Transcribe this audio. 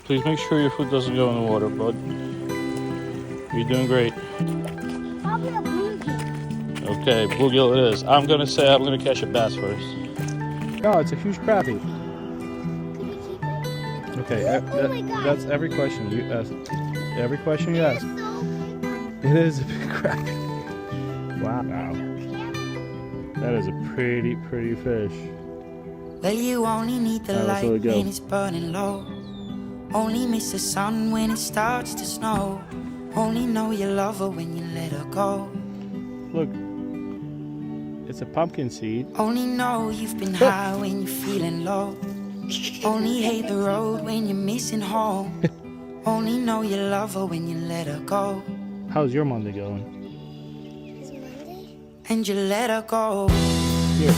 Please make sure your food doesn't go in the water, bud. You're doing great. Probably a bluegill. Okay, bluegill it is. I'm gonna say I'm gonna catch a bass first. No, it's a huge crappie. Can you keep it? Okay, Oh my God. that's every question you ask. Every question you ask. It is a big crappie. Wow. That is a pretty fish. Well, you only need the Alright, let's light let it go. when it's burning low. Only miss the sun when it starts to snow. Only know you love her when you let her go. Look, it's a pumpkin seed. Only know you've been high when you're feeling low. Only hate the road when you're missing home. Only know you love her when you let her go. How's your Monday going? Is it Monday? And you let her go. Here.